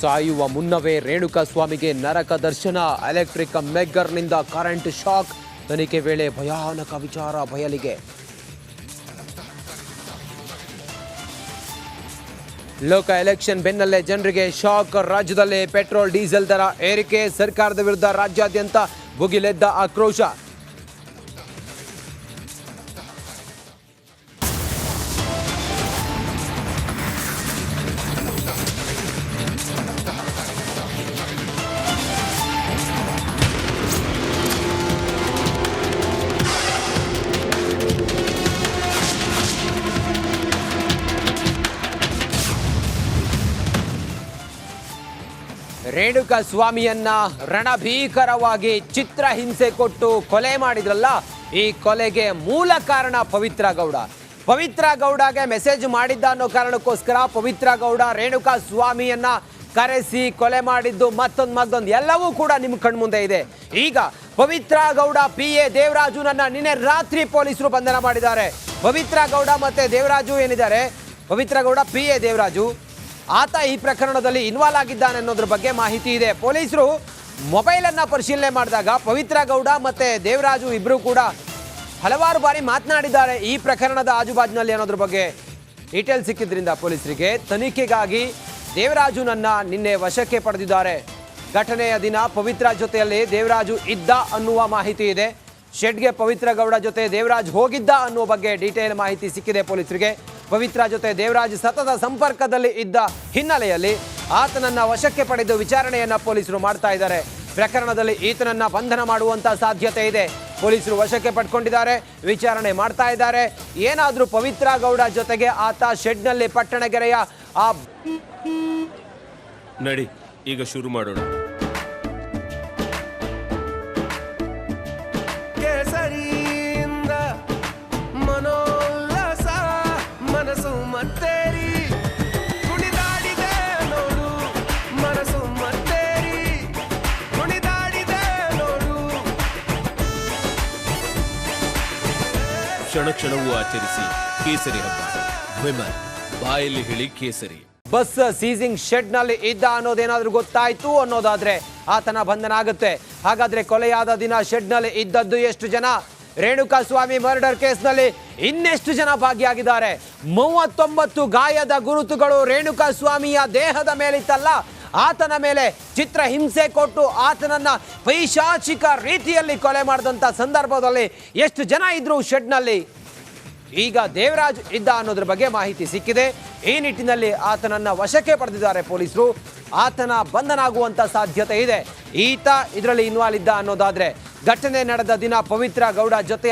ಸಾಯುವ ಮುನ್ನವೇ ರೇಣುಕಾಸ್ವಾಮಿಗೆ ನರಕ ದರ್ಶನ. ಎಲೆಕ್ಟ್ರಿಕ್ ಮೆಗ್ಗರ್ನಿಂದ ಕರೆಂಟ್ ಶಾಕ್. ತನಿಖೆ ವೇಳೆ ಭಯಾನಕ ವಿಚಾರ ಬಯಲಿಗೆ. ಲೋಕ ಎಲೆಕ್ಷನ್ ಬೆನ್ನಲ್ಲೇ ಜನರಿಗೆ ಶಾಕ್. ರಾಜ್ಯದಲ್ಲಿ ಪೆಟ್ರೋಲ್ ಡೀಸೆಲ್ ದರ ಏರಿಕೆ. ಸರ್ಕಾರದ ವಿರುದ್ಧ ರಾಜ್ಯಾದ್ಯಂತ ಭುಗಿಲೆದ್ದ ಆಕ್ರೋಶ. ರೇಣುಕಾಸ್ವಾಮಿಯನ್ನ ರಣಭೀಕರವಾಗಿ ಚಿತ್ರಹಿಂಸೆ ಕೊಟ್ಟು ಕೊಲೆ ಮಾಡಿದ್ರಲ್ಲ, ಈ ಕೊಲೆಗೆ ಮೂಲ ಕಾರಣ ಪವಿತ್ರ ಗೌಡ. ಪವಿತ್ರ ಗೌಡಗೆ ಮೆಸೇಜ್ ಮಾಡಿದ್ದ ಅನ್ನೋ ಕಾರಣಕ್ಕೋಸ್ಕರ ಪವಿತ್ರ ಗೌಡ ರೇಣುಕಾಸ್ವಾಮಿಯನ್ನ ಕರೆಸಿ ಕೊಲೆ ಮಾಡಿದ್ದು ಮತ್ತೊಂದು ಎಲ್ಲವೂ ಕೂಡ ನಿಮ್ಮ ಕಣ್ಮುಂದೆ ಇದೆ. ಈಗ ಪವಿತ್ರ ಗೌಡ PA ದೇವರಾಜುನನ್ನ ನಿನ್ನೆ ರಾತ್ರಿ ಪೊಲೀಸರು ಬಂಧನ ಮಾಡಿದ್ದಾರೆ. ಪವಿತ್ರ ಗೌಡ ಮತ್ತೆ ದೇವರಾಜು ಏನಿದ್ದಾರೆ, ಪವಿತ್ರ ಗೌಡ PA ದೇವರಾಜು ಆತ ಈ ಪ್ರಕರಣದಲ್ಲಿ ಇನ್ವಾಲ್ವ್ ಆಗಿದ್ದಾನೆ ಅನ್ನೋದ್ರ ಬಗ್ಗೆ ಮಾಹಿತಿ ಇದೆ. ಪೊಲೀಸರು ಮೊಬೈಲ್ ಅನ್ನ ಪರಿಶೀಲನೆ ಮಾಡಿದಾಗ ಪವಿತ್ರ ಗೌಡ ಮತ್ತೆ ದೇವರಾಜು ಇಬ್ರು ಕೂಡ ಹಲವಾರು ಬಾರಿ ಮಾತನಾಡಿದ್ದಾರೆ ಈ ಪ್ರಕರಣದ ಆಜುಬಾಜಿನಲ್ಲಿ ಅನ್ನೋದ್ರ ಬಗ್ಗೆ ಡೀಟೇಲ್ ಸಿಕ್ಕಿದ್ರಿಂದ ಪೊಲೀಸರಿಗೆ ತನಿಖೆಗಾಗಿ ದೇವರಾಜುನನ್ನ ನಿನ್ನೆ ವಶಕ್ಕೆ ಪಡೆದಿದ್ದಾರೆ. ಘಟನೆಯ ದಿನ ಪವಿತ್ರ ಜೊತೆಯಲ್ಲಿ ದೇವರಾಜು ಇದ್ದ ಅನ್ನುವ ಮಾಹಿತಿ ಇದೆ. ಶೆಡ್ಗೆ ಪವಿತ್ರ ಗೌಡ ಜೊತೆ ದೇವರಾಜ್ ಹೋಗಿದ್ದ ಅನ್ನುವ ಬಗ್ಗೆ ಡೀಟೇಲ್ ಮಾಹಿತಿ ಸಿಕ್ಕಿದೆ ಪೊಲೀಸರಿಗೆ. ಪವಿತ್ರ ಜೊತೆ ದೇವರಾಜ್ ಸತತ ಸಂಪರ್ಕದಲ್ಲಿ ಇದ್ದ ಹಿನ್ನೆಲೆಯಲ್ಲಿ ಆತನನ್ನ ವಶಕ್ಕೆ ಪಡೆದು ವಿಚಾರಣೆಯನ್ನ ಪೊಲೀಸರು ಮಾಡ್ತಾ ಇದ್ದಾರೆ. ಪ್ರಕರಣದಲ್ಲಿ ಈತನನ್ನ ಬಂಧನ ಮಾಡುವಂತ ಸಾಧ್ಯತೆ ಇದೆ. ಪೊಲೀಸರು ವಶಕ್ಕೆ ಪಡ್ಕೊಂಡಿದ್ದಾರೆ, ವಿಚಾರಣೆ ಮಾಡ್ತಾ ಇದ್ದಾರೆ. ಏನಾದ್ರೂ ಪವಿತ್ರ ಗೌಡ ಜೊತೆಗೆ ಆತ ಶೆಡ್ನಲ್ಲಿ ಪಟ್ಟಣಗೆರೆಯ ಆ ನಡಿ ಈಗ ಶುರು ಮಾಡೋಣ. ಕ್ಷಣ ಕ್ಷಣವೂ ಆಚರಿಸಿ ಕೇಸರಿ ಹಬ್ಬ. ವಿಮಲ್ ಬಾಯಲ್ಲಿ ಹೇಳಿ ಕೇಸರಿ. ಬಸ್ ಸೀಸಿಂಗ್ ಶೆಡ್ ನಲ್ಲಿ ಇದ್ದ ಅನ್ನೋದೇನಾದ್ರೂ ಗೊತ್ತಾಯ್ತು ಅನ್ನೋದಾದ್ರೆ ಆತನ ಬಂಧನ ಆಗುತ್ತೆ. ಹಾಗಾದ್ರೆ ಕೊಲೆಯಾದ ದಿನ ಶೆಡ್ ನಲ್ಲಿ ಇದ್ದದ್ದು ಎಷ್ಟು ಜನ? ರೇಣುಕಾಸ್ವಾಮಿ ಮರ್ಡರ್ ಕೇಸ್ನಲ್ಲಿ ಇನ್ನೆಷ್ಟು ಜನ ಭಾಗಿಯಾಗಿದ್ದಾರೆ? 39 ಗಾಯದ ಗುರುತುಗಳು ರೇಣುಕಾಸ್ವಾಮಿಯ ದೇಹದ ಮೇಲಿತ್ತಲ್ಲ, ಆತನ ಮೇಲೆ ಚಿತ್ರಹಿಂಸೆ ಕೊಟ್ಟು ಆತನನ್ನ ಪೈಶಾಚಿಕ ರೀತಿಯಲ್ಲಿ ಕೊಲೆ ಮಾಡಿದಂಥ ಸಂದರ್ಭದಲ್ಲಿ ಎಷ್ಟು ಜನ ಇದ್ರು ಶೆಡ್ನಲ್ಲಿ? ಈಗ ದೇವರಾಜ್ ಇದ್ದ ಅನ್ನೋದ್ರ ಬಗ್ಗೆ ಮಾಹಿತಿ ಸಿಕ್ಕಿದೆ. ಈ ನಿಟ್ಟಿನಲ್ಲಿ ಆತನನ್ನ ವಶಕ್ಕೆ ಪಡೆದಿದ್ದಾರೆ ಪೊಲೀಸರು. ಆತನ ಬಂಧನ ಆಗುವಂತ ಸಾಧ್ಯತೆ ಇದೆ. ಈತ ಇದರಲ್ಲಿ ಇನ್ವಾಲ್ವ್ ಇದ್ದ ಅನ್ನೋದಾದ್ರೆ ಘಟನೆ ನಡೆದ ದಿನ ಪವಿತ್ರ ಗೌಡ ಜೊತೆಯಲ್ಲಿ